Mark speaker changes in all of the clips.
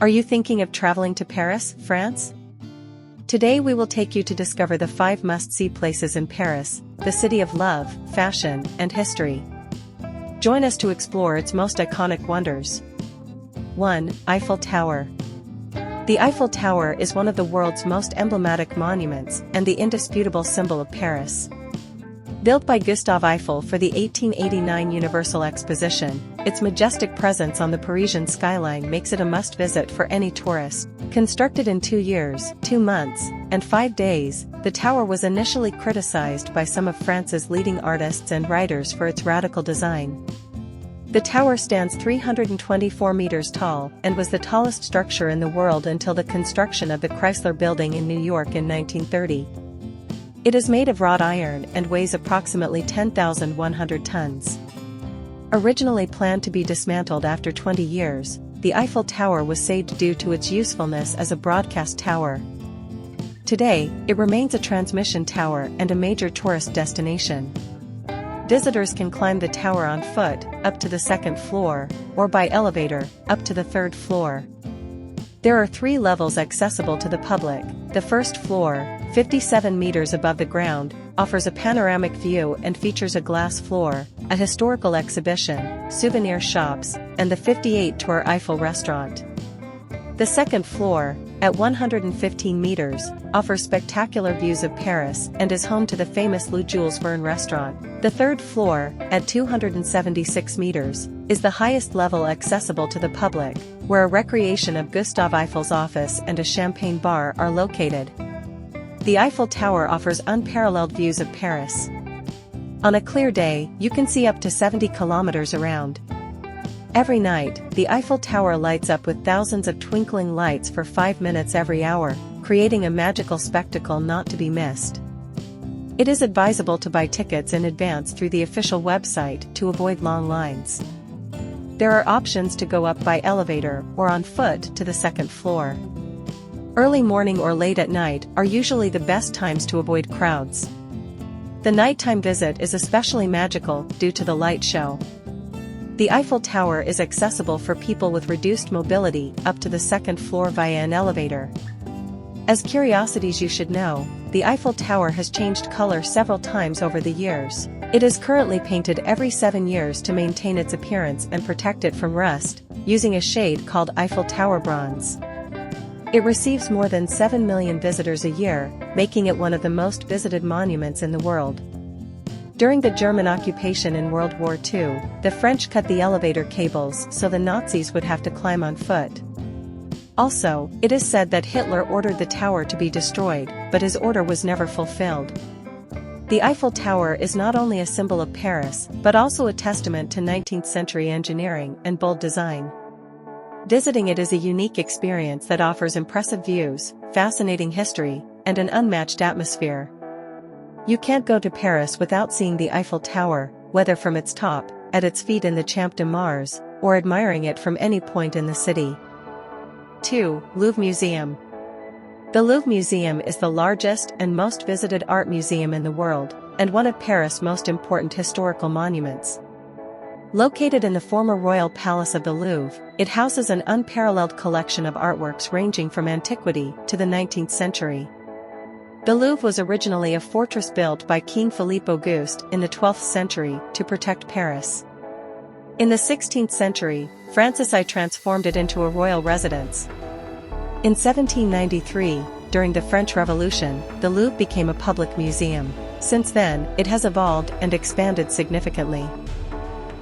Speaker 1: Are you thinking of traveling to Paris, France? Today we will take you to discover the 5 must-see places in Paris, the city of love, fashion, and history. Join us to explore its most iconic wonders. 1. Eiffel Tower. The Eiffel Tower is one of the world's most emblematic monuments and the indisputable symbol of Paris. Built by Gustave Eiffel for the 1889 Universal Exposition, its majestic presence on the Parisian skyline makes it a must-visit for any tourist. Constructed in 2 years, 2 months, and 5 days, the tower was initially criticized by some of France's leading artists and writers for its radical design. The tower stands 324 meters tall and was the tallest structure in the world until the construction of the Chrysler Building in New York in 1930. It is made of wrought iron and weighs approximately 10,100 tons. Originally planned to be dismantled after 20 years, the Eiffel Tower was saved due to its usefulness as a broadcast tower. Today, it remains a transmission tower and a major tourist destination. Visitors can climb the tower on foot, up to the 2nd floor, or by elevator, up to the 3rd floor. There are 3 levels accessible to the public. The first floor, 57 meters above the ground, offers a panoramic view and features a glass floor, a historical exhibition, souvenir shops, and the 58-tour Eiffel restaurant. The second floor, at 115 meters, offers spectacular views of Paris and is home to the famous Le Jules Verne restaurant. The third floor, at 276 meters, is the highest level accessible to the public, where a recreation of Gustave Eiffel's office and a champagne bar are located. The Eiffel Tower offers unparalleled views of Paris. On a clear day, you can see up to 70 kilometers around. Every night, the Eiffel Tower lights up with thousands of twinkling lights for 5 minutes every hour, creating a magical spectacle not to be missed. It is advisable to buy tickets in advance through the official website to avoid long lines. There are options to go up by elevator or on foot to the 2nd floor. Early morning or late at night are usually the best times to avoid crowds. The nighttime visit is especially magical due to the light show. The Eiffel Tower is accessible for people with reduced mobility up to the 2nd floor via an elevator. As curiosities you should know, the Eiffel Tower has changed color several times over the years. It is currently painted every 7 years to maintain its appearance and protect it from rust, using a shade called Eiffel Tower Bronze. It receives more than 7 million visitors a year, making it one of the most visited monuments in the world. During the German occupation in World War II, the French cut the elevator cables so the Nazis would have to climb on foot. Also, it is said that Hitler ordered the tower to be destroyed, but his order was never fulfilled. The Eiffel Tower is not only a symbol of Paris, but also a testament to 19th century engineering and bold design. Visiting it is a unique experience that offers impressive views, fascinating history, and an unmatched atmosphere. You can't go to Paris without seeing the Eiffel Tower, whether from its top, at its feet in the Champs de Mars, or admiring it from any point in the city. 2. Louvre Museum. The Louvre Museum is the largest and most visited art museum in the world, and one of Paris' most important historical monuments. Located in the former royal palace of the Louvre, it houses an unparalleled collection of artworks ranging from antiquity to the 19th century. The Louvre was originally a fortress built by King Philippe Auguste in the 12th century to protect Paris. In the 16th century, Francis I transformed it into a royal residence. In 1793, during the French Revolution, the Louvre became a public museum. Since then, it has evolved and expanded significantly.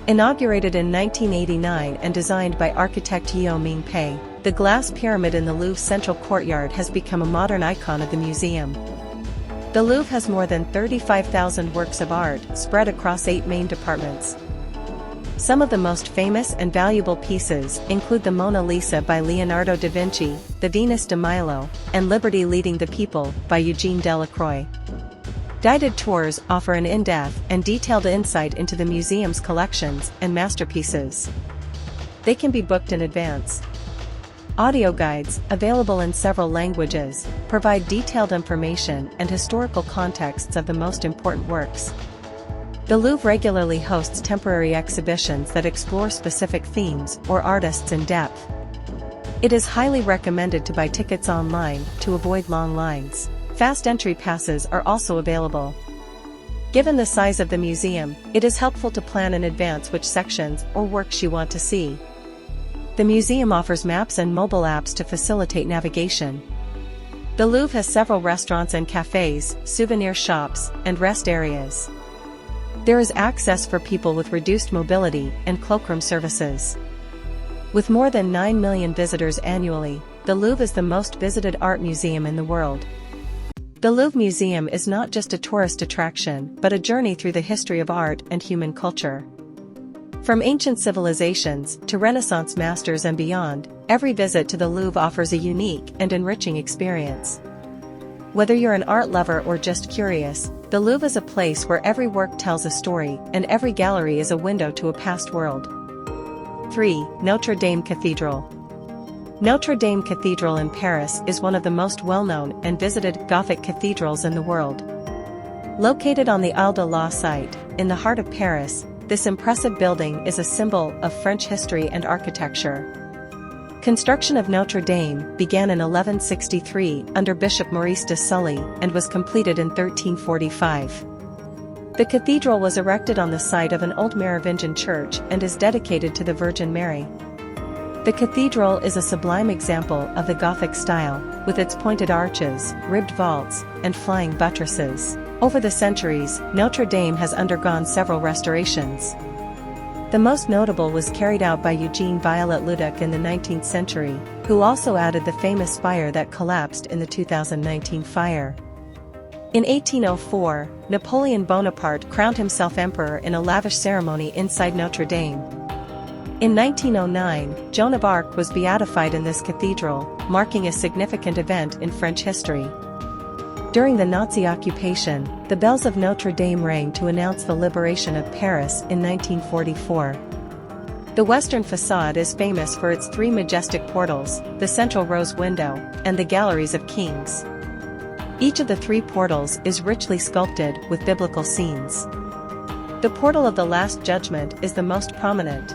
Speaker 1: Inaugurated in 1989 and designed by architect Yeo Ming Pei, the glass pyramid in the Louvre's central courtyard has become a modern icon of the museum. The Louvre has more than 35,000 works of art spread across 8 main departments. Some of the most famous and valuable pieces include the Mona Lisa by Leonardo da Vinci, the Venus de Milo, and Liberty Leading the People by Eugene Delacroix. Guided tours offer an in-depth and detailed insight into the museum's collections and masterpieces. They can be booked in advance. Audio guides, available in several languages, provide detailed information and historical contexts of the most important works. The Louvre regularly hosts temporary exhibitions that explore specific themes or artists in depth. It is highly recommended to buy tickets online to avoid long lines. Fast entry passes are also available. Given the size of the museum, it is helpful to plan in advance which sections or works you want to see. The museum offers maps and mobile apps to facilitate navigation. The Louvre has several restaurants and cafes, souvenir shops, and rest areas. There is access for people with reduced mobility and cloakroom services. With more than 9 million visitors annually, the Louvre is the most visited art museum in the world. The Louvre Museum is not just a tourist attraction but a journey through the history of art and human culture. From ancient civilizations to Renaissance masters and beyond, every visit to the Louvre offers a unique and enriching experience. Whether you're an art lover or just curious, the Louvre is a place where every work tells a story and every gallery is a window to a past world. 3. Notre Dame Cathedral. Notre Dame Cathedral in Paris is one of the most well-known and visited Gothic cathedrals in the world. Located on the Isle de la Cité, in the heart of Paris, this impressive building is a symbol of French history and architecture. Construction of Notre Dame began in 1163 under Bishop Maurice de Sully and was completed in 1345. The cathedral was erected on the site of an old Merovingian church and is dedicated to the Virgin Mary. The cathedral is a sublime example of the Gothic style, with its pointed arches, ribbed vaults, and flying buttresses. Over the centuries, Notre Dame has undergone several restorations. The most notable was carried out by Eugene Viollet-le-Duc in the 19th century, who also added the famous spire that collapsed in the 2019 fire. In 1804, Napoleon Bonaparte crowned himself emperor in a lavish ceremony inside Notre Dame. In 1909, Joan of Arc was beatified in this cathedral, marking a significant event in French history. During the Nazi occupation, the bells of Notre Dame rang to announce the liberation of Paris in 1944. The western facade is famous for its 3 majestic portals, the central rose window, and the galleries of kings. Each of the 3 portals is richly sculpted with biblical scenes. The portal of the Last Judgment is the most prominent.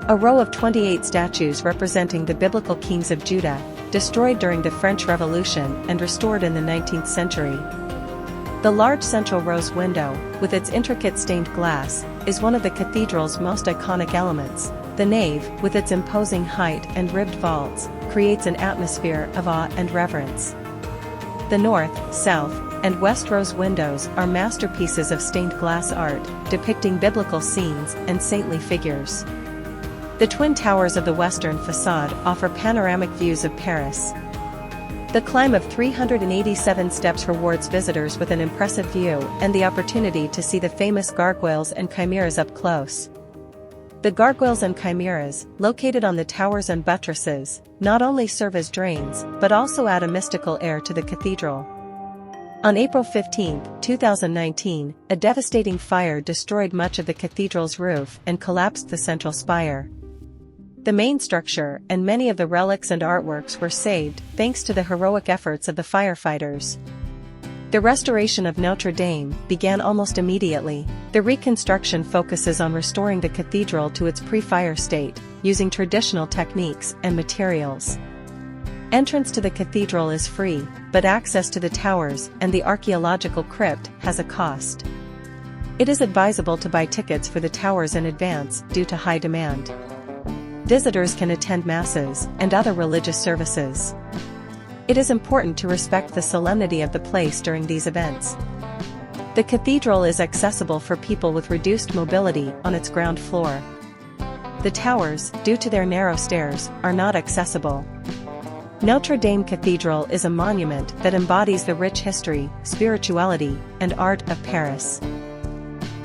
Speaker 1: A row of 28 statues representing the biblical kings of Judah, destroyed during the French Revolution and restored in the 19th century. The large central rose window, with its intricate stained glass, is one of the cathedral's most iconic elements. The nave, with its imposing height and ribbed vaults, creates an atmosphere of awe and reverence. The north, south, and west rose windows are masterpieces of stained glass art, depicting biblical scenes and saintly figures. The twin towers of the western facade offer panoramic views of Paris. The climb of 387 steps rewards visitors with an impressive view and the opportunity to see the famous gargoyles and chimeras up close. The gargoyles and chimeras, located on the towers and buttresses, not only serve as drains but also add a mystical air to the cathedral. On April 15, 2019, a devastating fire destroyed much of the cathedral's roof and collapsed the central spire. The main structure and many of the relics and artworks were saved thanks to the heroic efforts of the firefighters. The restoration of Notre Dame began almost immediately. The reconstruction focuses on restoring the cathedral to its pre-fire state, using traditional techniques and materials. Entrance to the cathedral is free, but access to the towers and the archaeological crypt has a cost. It is advisable to buy tickets for the towers in advance due to high demand. Visitors can attend masses and other religious services. It is important to respect the solemnity of the place during these events. The cathedral is accessible for people with reduced mobility on its ground floor. The towers, due to their narrow stairs, are not accessible. Notre Dame Cathedral is a monument that embodies the rich history, spirituality, and art of Paris.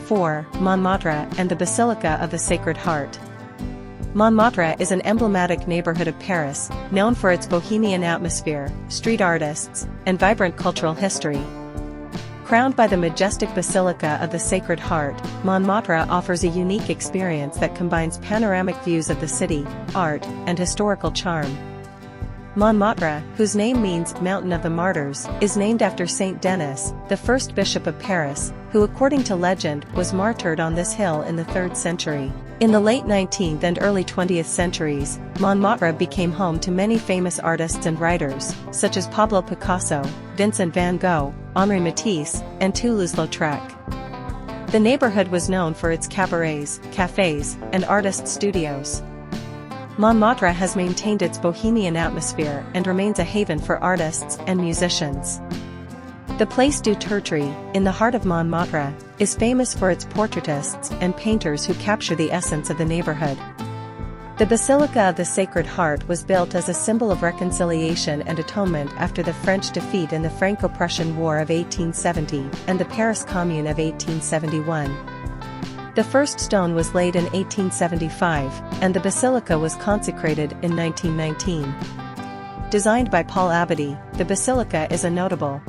Speaker 1: 4. Montmartre and the Basilica of the Sacred Heart. Montmartre is an emblematic neighborhood of Paris, known for its bohemian atmosphere, street artists, and vibrant cultural history. Crowned by the majestic Basilica of the Sacred Heart, Montmartre offers a unique experience that combines panoramic views of the city, art, and historical charm. Montmartre, whose name means Mountain of the Martyrs, is named after Saint Denis, the first bishop of Paris, who according to legend was martyred on this hill in the 3rd century. In the late 19th and early 20th centuries, Montmartre became home to many famous artists and writers, such as Pablo Picasso, Vincent van Gogh, Henri Matisse, and Toulouse-Lautrec. The neighborhood was known for its cabarets, cafes, and artist studios. Montmartre has maintained its bohemian atmosphere and remains a haven for artists and musicians. The Place du Tertre, in the heart of Montmartre, is famous for its portraitists and painters who capture the essence of the neighborhood. The Basilica of the Sacred Heart was built as a symbol of reconciliation and atonement after the French defeat in the Franco-Prussian War of 1870 and the Paris Commune of 1871. The first stone was laid in 1875, and the basilica was consecrated in 1919. Designed by Paul Abadie, the basilica is a notable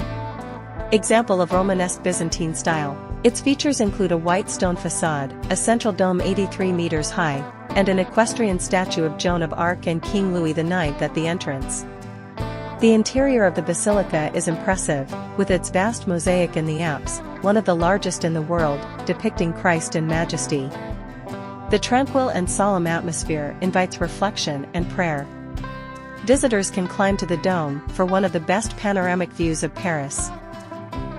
Speaker 1: example of Romanesque Byzantine style. Its features include a white stone facade, a central dome 83 meters high, and an equestrian statue of Joan of Arc and King Louis IX at the entrance. The interior of the basilica is impressive, with its vast mosaic in the apse, one of the largest in the world, depicting Christ in majesty. The tranquil and solemn atmosphere invites reflection and prayer. Visitors can climb to the dome for one of the best panoramic views of Paris.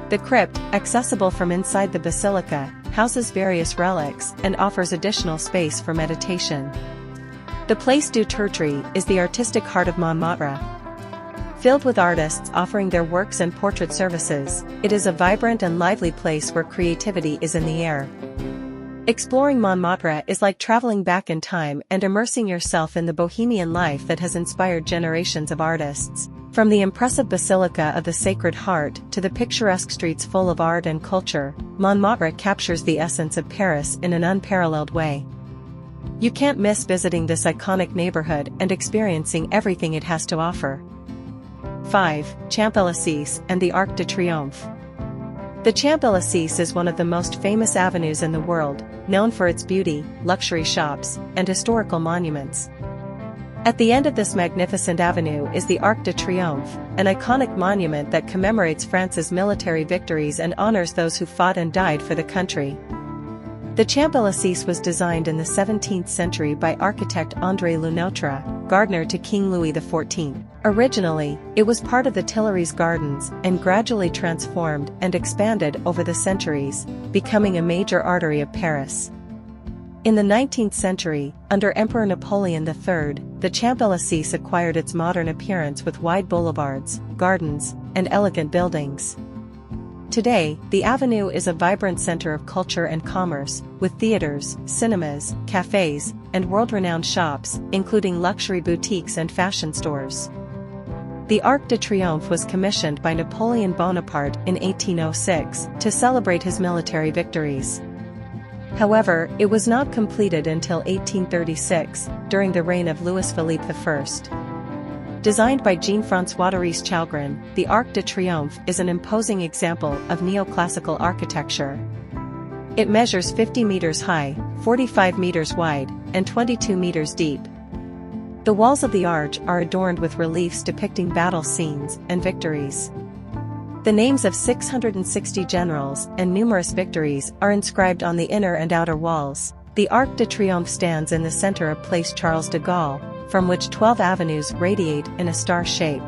Speaker 1: The crypt, accessible from inside the basilica, houses various relics and offers additional space for meditation. The Place du Tertre is the artistic heart of Montmartre. Filled with artists offering their works and portrait services, it is a vibrant and lively place where creativity is in the air. Exploring Montmartre is like traveling back in time and immersing yourself in the bohemian life that has inspired generations of artists. From the impressive Basilica of the Sacred Heart to the picturesque streets full of art and culture, Montmartre captures the essence of Paris in an unparalleled way. You can't miss visiting this iconic neighborhood and experiencing everything it has to offer. 5. Champs-Élysées and the Arc de Triomphe. The Champs-Élysées is one of the most famous avenues in the world, known for its beauty, luxury shops, and historical monuments. At the end of this magnificent avenue is the Arc de Triomphe, an iconic monument that commemorates France's military victories and honors those who fought and died for the country. The Champs-Élysées was designed in the 17th century by architect André Notre, gardener to King Louis XIV. Originally, it was part of the Tuileries Gardens and gradually transformed and expanded over the centuries, becoming a major artery of Paris. In the 19th century, under Emperor Napoleon III, the Champs-Élysées acquired its modern appearance with wide boulevards, gardens, and elegant buildings. Today, the avenue is a vibrant center of culture and commerce, with theaters, cinemas, cafes, and world-renowned shops, including luxury boutiques and fashion stores. The Arc de Triomphe was commissioned by Napoleon Bonaparte in 1806 to celebrate his military victories. However, it was not completed until 1836, during the reign of Louis-Philippe I. Designed by Jean-François Maurice Chalgrin, the Arc de Triomphe is an imposing example of neoclassical architecture. It measures 50 meters high, 45 meters wide, and 22 meters deep. The walls of the arch are adorned with reliefs depicting battle scenes and victories. The names of 660 generals and numerous victories are inscribed on the inner and outer walls. The Arc de Triomphe stands in the center of Place Charles de Gaulle, from which 12 avenues radiate in a star shape.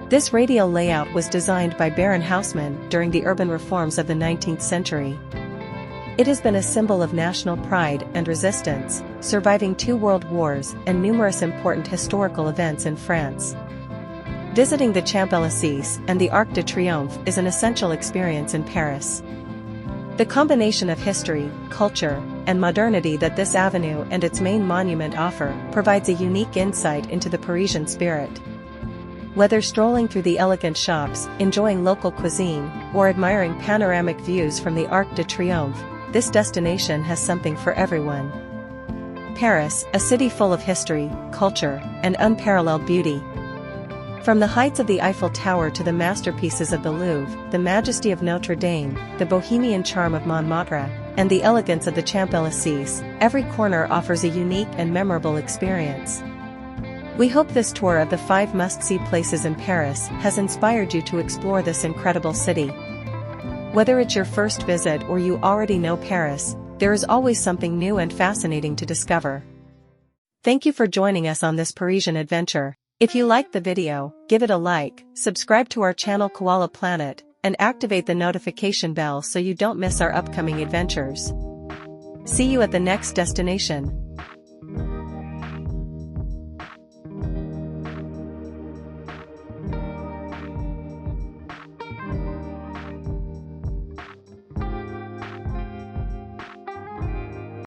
Speaker 1: This radial layout was designed by Baron Haussmann during the urban reforms of the 19th century. It has been a symbol of national pride and resistance, surviving 2 world wars and numerous important historical events in France. Visiting the Champs-Élysées and the Arc de Triomphe is an essential experience in Paris. The combination of history, culture, and modernity that this avenue and its main monument offer provides a unique insight into the Parisian spirit. Whether strolling through the elegant shops, enjoying local cuisine, or admiring panoramic views from the Arc de Triomphe, this destination has something for everyone. Paris, a city full of history, culture, and unparalleled beauty. From the heights of the Eiffel Tower to the masterpieces of the Louvre, the majesty of Notre Dame, the bohemian charm of Montmartre, and the elegance of the Champs-Élysées, every corner offers a unique and memorable experience. We hope this tour of the 5 must-see places in Paris has inspired you to explore this incredible city. Whether it's your first visit or you already know Paris, There is always something new and fascinating to discover. Thank you for joining us on this Parisian adventure. If you liked the video, give it a like, subscribe to our channel Koala Planet, and activate the notification bell so you don't miss our upcoming adventures. See you at the next destination.